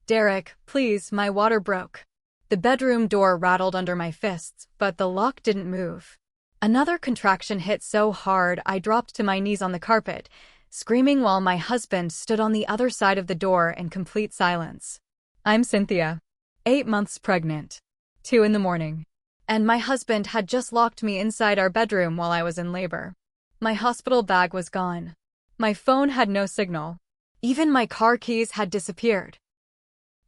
Derek, please, my water broke. The bedroom door rattled under my fists, but the lock didn't move. Another contraction hit so hard I dropped to my knees on the carpet, screaming while my husband stood on the other side of the door in complete silence. I'm Cynthia, 8 months pregnant, 2 in the morning, and my husband had just locked me inside our bedroom while I was in labor. My hospital bag was gone. My phone had no signal. Even my car keys had disappeared.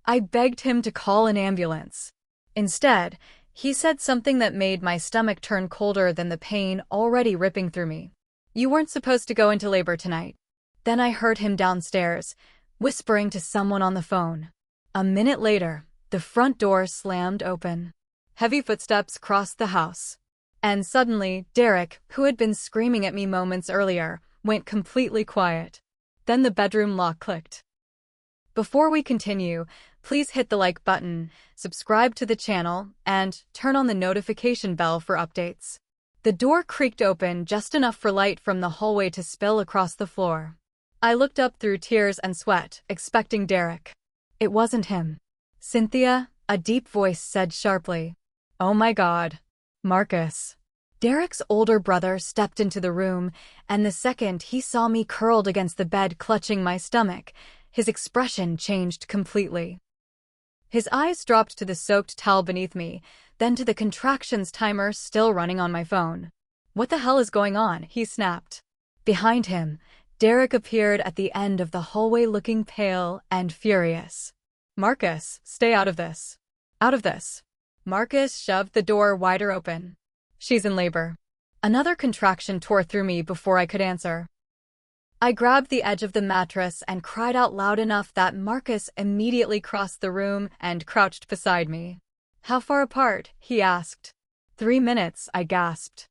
I begged him to call an ambulance. Instead, he said something that made my stomach turn colder than the pain already ripping through me. You weren't supposed to go into labor tonight. Then I heard him downstairs, whispering to someone on the phone. A minute later, the front door slammed open. Heavy footsteps crossed the house. And suddenly, Derek, who had been screaming at me moments earlier, went completely quiet. Then the bedroom lock clicked. Before we continue, please hit the like button, subscribe to the channel, and turn on the notification bell for updates. The door creaked open just enough for light from the hallway to spill across the floor. I looked up through tears and sweat, expecting Derek. It wasn't him. Cynthia, a deep voice said sharply. Oh my God. Marcus. Derek's older brother stepped into the room, and the second he saw me curled against the bed clutching my stomach, his expression changed completely. His eyes dropped to the soaked towel beneath me, then to the contractions timer still running on my phone. What the hell is going on? He snapped. Behind him, Derek appeared at the end of the hallway looking pale and furious. Marcus, stay out of this. Out of this. Marcus shoved the door wider open. She's in labor. Another contraction tore through me before I could answer. I grabbed the edge of the mattress and cried out loud enough that Marcus immediately crossed the room and crouched beside me. How far apart? He asked. 3 minutes, I gasped.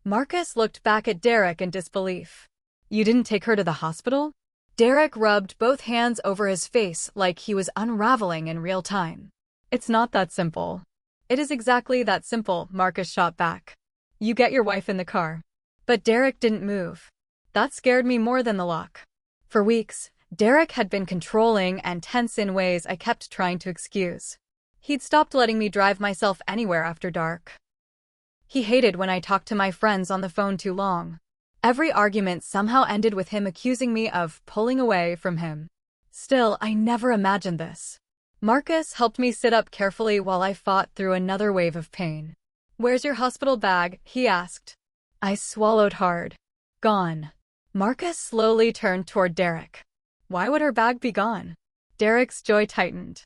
Marcus looked back at Derek in disbelief. You didn't take her to the hospital? Derek rubbed both hands over his face like he was unraveling in real time. It's not that simple. It is exactly that simple, Marcus shot back. You get your wife in the car. But Derek didn't move. That scared me more than the lock. For weeks, Derek had been controlling and tense in ways I kept trying to excuse. He'd stopped letting me drive myself anywhere after dark. He hated when I talked to my friends on the phone too long. Every argument somehow ended with him accusing me of pulling away from him. Still, I never imagined this. Marcus helped me sit up carefully while I fought through another wave of pain. Where's your hospital bag? He asked. I swallowed hard. Gone. Marcus slowly turned toward Derek. Why would her bag be gone? Derek's jaw tightened.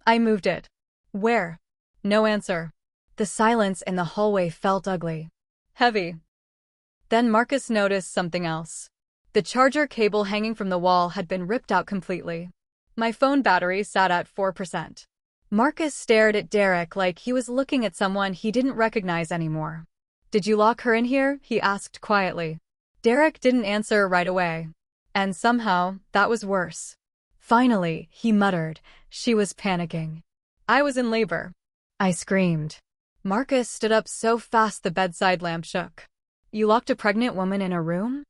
I moved it. Where? No answer. The silence in the hallway felt ugly. Heavy. Then Marcus noticed something else. The charger cable hanging from the wall had been ripped out completely. My phone battery sat at 4%. Marcus stared at Derek like he was looking at someone he didn't recognize anymore. Did you lock her in here? He asked quietly. Derek didn't answer right away. And somehow, that was worse. Finally, he muttered, she was panicking. I was in labor. I screamed. Marcus stood up so fast the bedside lamp shook. You locked a pregnant woman in a room?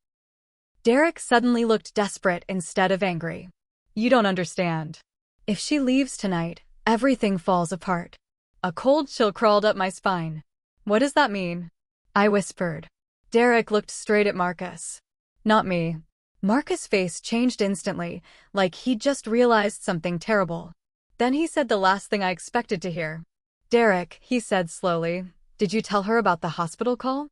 Derek suddenly looked desperate instead of angry. You don't understand. If she leaves tonight, everything falls apart. A cold chill crawled up my spine. What does that mean? I whispered. Derek looked straight at Marcus. Not me. Marcus' face changed instantly, like he'd just realized something terrible. Then he said the last thing I expected to hear. Derek, he said slowly, did you tell her about the hospital call?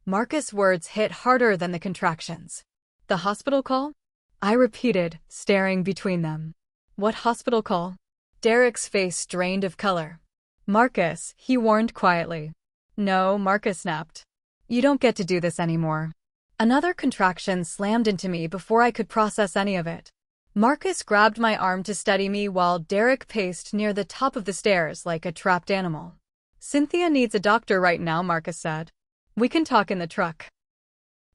Marcus' words hit harder than the contractions. The hospital call? I repeated, staring between them. What hospital call? Derek's face drained of color. Marcus, he warned quietly. No, Marcus snapped. You don't get to do this anymore. Another contraction slammed into me before I could process any of it. Marcus grabbed my arm to steady me while Derek paced near the top of the stairs like a trapped animal. Cynthia needs a doctor right now, Marcus said. We can talk in the truck.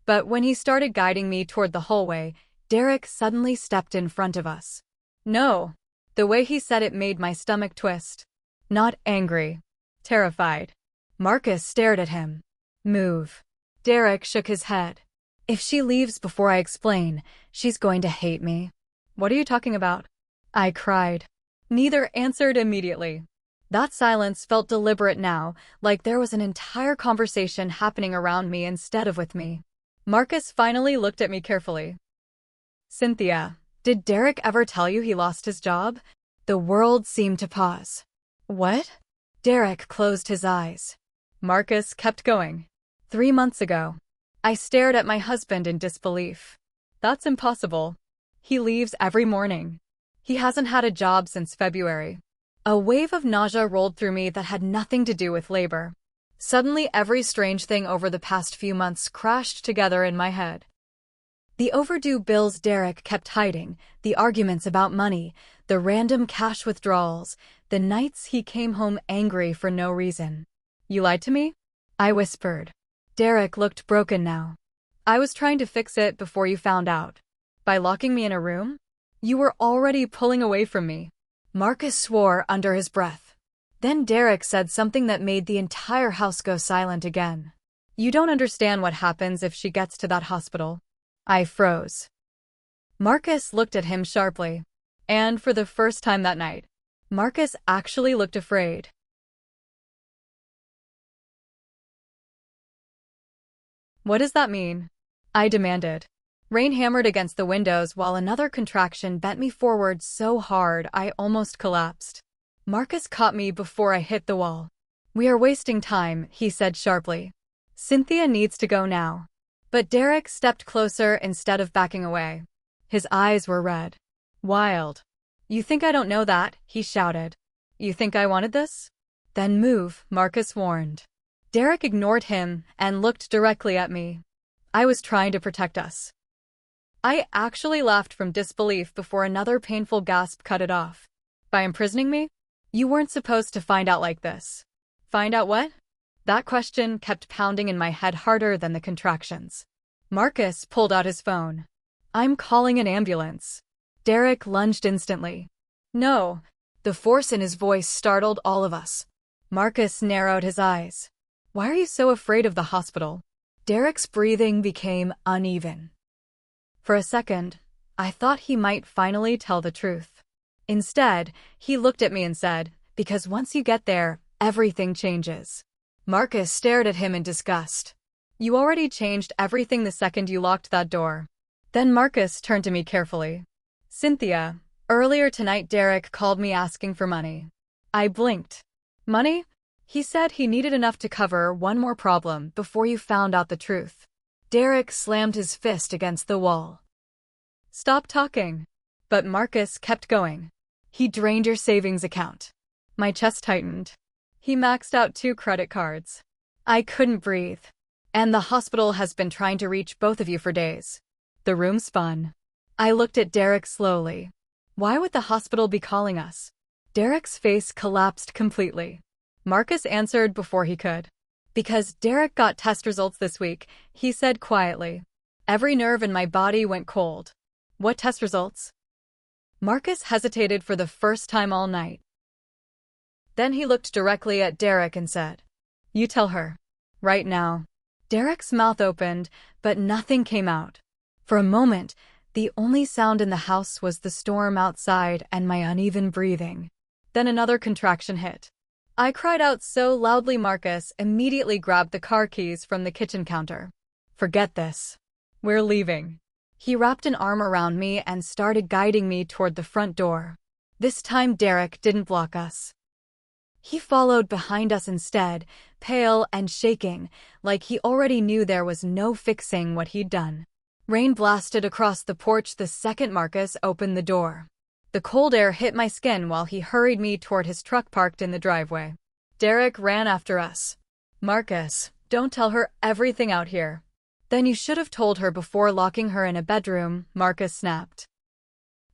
But when he started guiding me toward the hallway, Derek suddenly stepped in front of us. No. The way he said it made my stomach twist. Not angry. Terrified. Marcus stared at him. Move. Derek shook his head. If she leaves before I explain, she's going to hate me. What are you talking about? I cried. Neither answered immediately. That silence felt deliberate now, like there was an entire conversation happening around me instead of with me. Marcus finally looked at me carefully. Cynthia, did Derek ever tell you he lost his job? The world seemed to pause. What? Derek closed his eyes. Marcus kept going. 3 months ago. I stared at my husband in disbelief. That's impossible. He leaves every morning. He hasn't had a job since February. A wave of nausea rolled through me that had nothing to do with labor. Suddenly, every strange thing over the past few months crashed together in my head. The overdue bills Derek kept hiding, the arguments about money, the random cash withdrawals, the nights he came home angry for no reason. You lied to me? I whispered. Derek looked broken now. I was trying to fix it before you found out. By locking me in a room? You were already pulling away from me. Marcus swore under his breath. Then Derek said something that made the entire house go silent again. You don't understand what happens if she gets to that hospital. I froze. Marcus looked at him sharply. And for the first time that night, Marcus actually looked afraid. What does that mean? I demanded. Rain hammered against the windows while another contraction bent me forward so hard I almost collapsed. Marcus caught me before I hit the wall. We are wasting time, he said sharply. Cynthia needs to go now. But Derek stepped closer instead of backing away. His eyes were red. Wild. You think I don't know that, he shouted. You think I wanted this? Then move, Marcus warned. Derek ignored him and looked directly at me. I was trying to protect us. I actually laughed from disbelief before another painful gasp cut it off. By imprisoning me? You weren't supposed to find out like this. Find out what? That question kept pounding in my head harder than the contractions. Marcus pulled out his phone. I'm calling an ambulance. Derek lunged instantly. No. The force in his voice startled all of us. Marcus narrowed his eyes. Why are you so afraid of the hospital? Derek's breathing became uneven. For a second, I thought he might finally tell the truth. Instead, he looked at me and said, because once you get there, everything changes. Marcus stared at him in disgust. You already changed everything the second you locked that door. Then Marcus turned to me carefully. Cynthia, earlier tonight Derek called me asking for money. I blinked. Money? He said he needed enough to cover one more problem before you found out the truth. Derek slammed his fist against the wall. Stop talking. But Marcus kept going. He drained your savings account. My chest tightened. He maxed out 2 credit cards. I couldn't breathe. And the hospital has been trying to reach both of you for days. The room spun. I looked at Derek slowly. Why would the hospital be calling us? Derek's face collapsed completely. Marcus answered before he could. Because Derek got test results this week, he said quietly. Every nerve in my body went cold. What test results? Marcus hesitated for the first time all night. Then he looked directly at Derek and said, You tell her. Right now. Derek's mouth opened, but nothing came out. For a moment, the only sound in the house was the storm outside and my uneven breathing. Then another contraction hit. I cried out so loudly Marcus immediately grabbed the car keys from the kitchen counter. Forget this. We're leaving. He wrapped an arm around me and started guiding me toward the front door. This time Derek didn't block us. He followed behind us instead, pale and shaking, like he already knew there was no fixing what he'd done. Rain blasted across the porch the second Marcus opened the door. The cold air hit my skin while he hurried me toward his truck parked in the driveway. Derek ran after us. Marcus, don't tell her everything out here. Then you should have told her before locking her in a bedroom, Marcus snapped.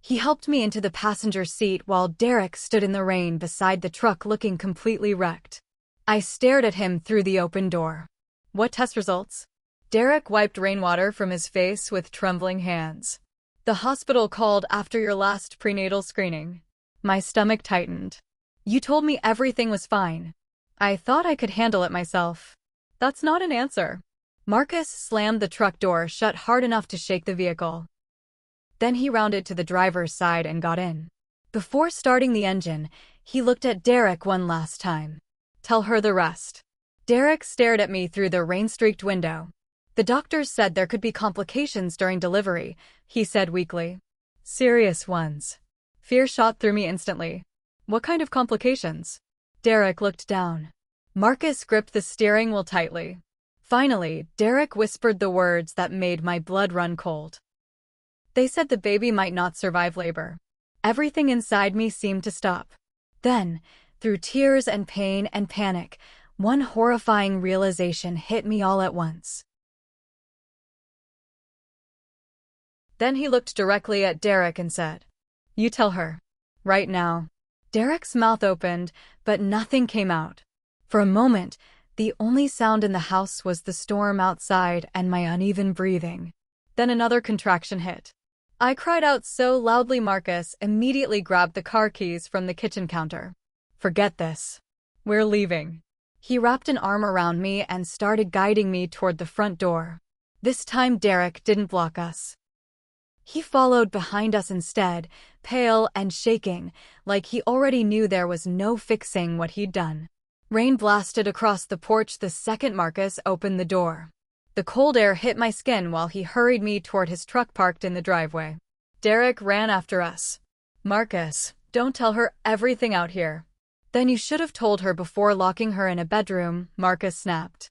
He helped me into the passenger seat while Derek stood in the rain beside the truck looking completely wrecked. I stared at him through the open door. What test results? Derek wiped rainwater from his face with trembling hands. The hospital called after your last prenatal screening. My stomach tightened. You told me everything was fine. I thought I could handle it myself. That's not an answer. Marcus slammed the truck door shut hard enough to shake the vehicle. Then he rounded to the driver's side and got in. Before starting the engine, he looked at Derek one last time. "Tell her the rest." Derek stared at me through the rain-streaked window. "The doctors said there could be complications during delivery," he said weakly. "Serious ones." Fear shot through me instantly. "What kind of complications?" Derek looked down. Marcus gripped the steering wheel tightly. Finally, Derek whispered the words that made my blood run cold. "They said the baby might not survive labor." Everything inside me seemed to stop. Then, through tears and pain and panic, one horrifying realization hit me all at once. Then he looked directly at Derek and said, "You tell her. Right now." Derek's mouth opened, but nothing came out. For a moment, the only sound in the house was the storm outside and my uneven breathing. Then another contraction hit. I cried out so loudly Marcus immediately grabbed the car keys from the kitchen counter. "Forget this. We're leaving." He wrapped an arm around me and started guiding me toward the front door. This time Derek didn't block us. He followed behind us instead, pale and shaking, like he already knew there was no fixing what he'd done. Rain blasted across the porch the second Marcus opened the door. The cold air hit my skin while he hurried me toward his truck parked in the driveway. Derek ran after us. "Marcus, don't tell her everything out here." "Then you should have told her before locking her in a bedroom," Marcus snapped.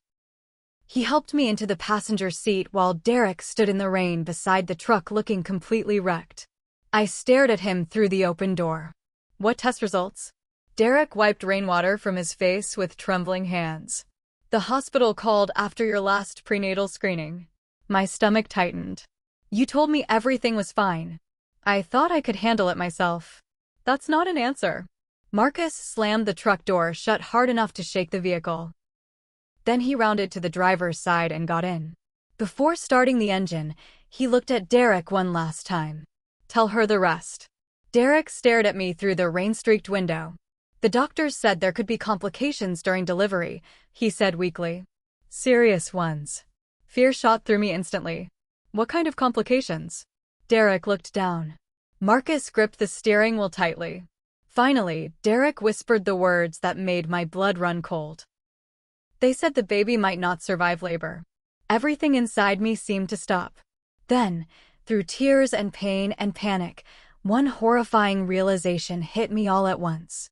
He helped me into the passenger seat while Derek stood in the rain beside the truck looking completely wrecked. I stared at him through the open door. "What test results?" Derek wiped rainwater from his face with trembling hands. "The hospital called after your last prenatal screening." My stomach tightened. "You told me everything was fine." "I thought I could handle it myself." "That's not an answer." Marcus slammed the truck door shut hard enough to shake the vehicle. Then he rounded to the driver's side and got in. Before starting the engine, he looked at Derek one last time. "Tell her the rest." Derek stared at me through the rain-streaked window. "The doctors said there could be complications during delivery," he said weakly. "Serious ones." Fear shot through me instantly. "What kind of complications?" Derek looked down. Marcus gripped the steering wheel tightly. Finally, Derek whispered the words that made my blood run cold. "They said the baby might not survive labor." Everything inside me seemed to stop. Then, through tears and pain and panic, one horrifying realization hit me all at once.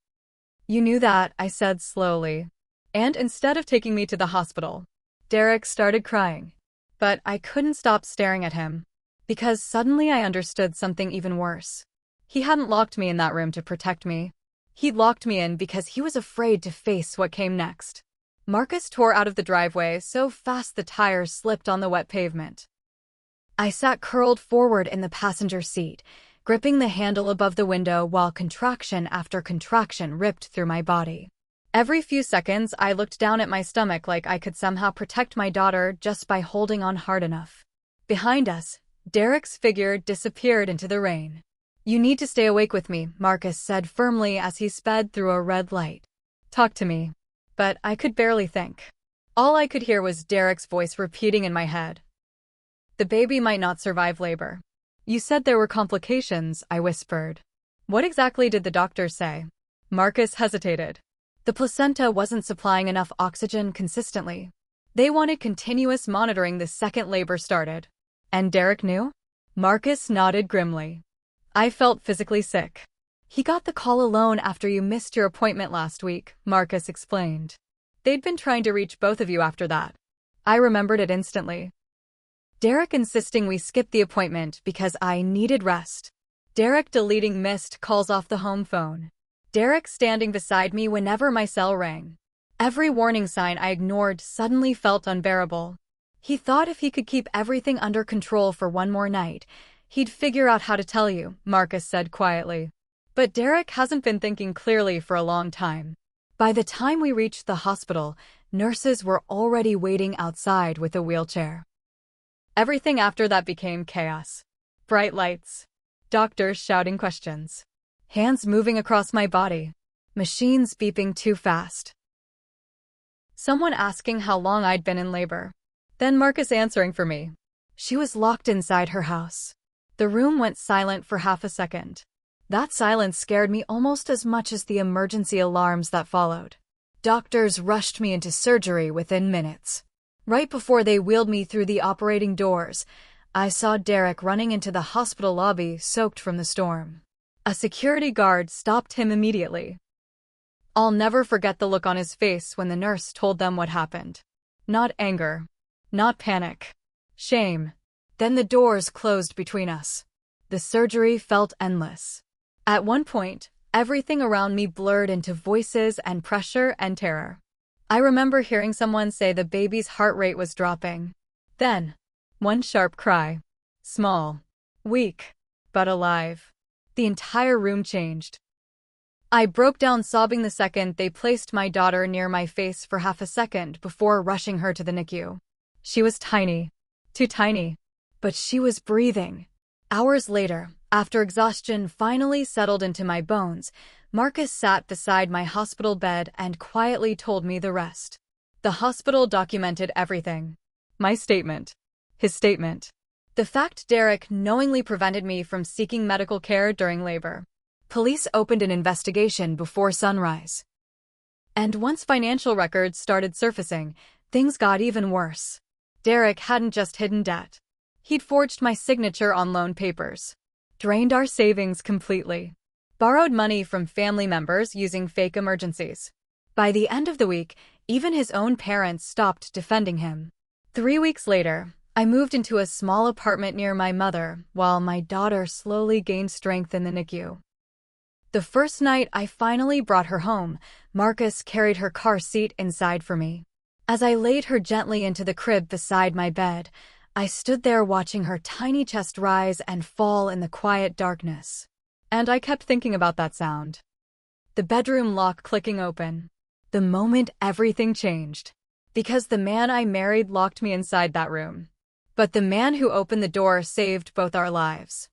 "You knew that," I said slowly. "And instead of taking me to the hospital." Derek started crying. But I couldn't stop staring at him. Because suddenly I understood something even worse. He hadn't locked me in that room to protect me. He'd locked me in because he was afraid to face what came next. Marcus tore out of the driveway so fast the tires slipped on the wet pavement. I sat curled forward in the passenger seat, gripping the handle above the window while contraction after contraction ripped through my body. Every few seconds, I looked down at my stomach like I could somehow protect my daughter just by holding on hard enough. Behind us, Derek's figure disappeared into the rain. "You need to stay awake with me," Marcus said firmly as he sped through a red light. "Talk to me." But I could barely think. All I could hear was Derek's voice repeating in my head. "The baby might not survive labor." "You said there were complications," I whispered. "What exactly did the doctors say?" Marcus hesitated. "The placenta wasn't supplying enough oxygen consistently. They wanted continuous monitoring the second labor started." "And Derek knew?" Marcus nodded grimly. I felt physically sick. "He got the call alone after you missed your appointment last week," Marcus explained. "They'd been trying to reach both of you after that." I remembered it instantly. Derek insisting we skip the appointment because I needed rest. Derek deleting missed calls off the home phone. Derek standing beside me whenever my cell rang. Every warning sign I ignored suddenly felt unbearable. He thought if he could keep everything under control for one more night, he'd figure out how to tell you, Marcus said quietly. But Derek hasn't been thinking clearly for a long time. By the time we reached the hospital, nurses were already waiting outside with a wheelchair. Everything after that became chaos. Bright lights. Doctors shouting questions. Hands moving across my body. Machines beeping too fast. Someone asking how long I'd been in labor. Then Marcus answering for me. She was locked inside her house. The room went silent for half a second. That silence scared me almost as much as the emergency alarms that followed. Doctors rushed me into surgery within minutes. Right before they wheeled me through the operating doors, I saw Derek running into the hospital lobby, soaked from the storm. A security guard stopped him immediately. I'll never forget the look on his face when the nurse told them what happened. Not anger. Not panic. Shame. Then the doors closed between us. The surgery felt endless. At one point, everything around me blurred into voices and pressure and terror. I remember hearing someone say the baby's heart rate was dropping. Then, one sharp cry. Small. Weak. But alive. The entire room changed. I broke down sobbing the second they placed my daughter near my face for half a second before rushing her to the NICU. She was tiny. Too tiny. But she was breathing. Hours later, after exhaustion finally settled into my bones, Marcus sat beside my hospital bed and quietly told me the rest. The hospital documented everything. My statement. His statement. The fact Derek knowingly prevented me from seeking medical care during labor. Police opened an investigation before sunrise. And once financial records started surfacing, things got even worse. Derek hadn't just hidden debt. He'd forged my signature on loan papers. Drained our savings completely. Borrowed money from family members using fake emergencies. By the end of the week, even his own parents stopped defending him. 3 weeks later, I moved into a small apartment near my mother while my daughter slowly gained strength in the NICU. The first night I finally brought her home, Marcus carried her car seat inside for me. As I laid her gently into the crib beside my bed, I stood there watching her tiny chest rise and fall in the quiet darkness. And I kept thinking about that sound. The bedroom lock clicking open. The moment everything changed. Because the man I married locked me inside that room. But the man who opened the door saved both our lives.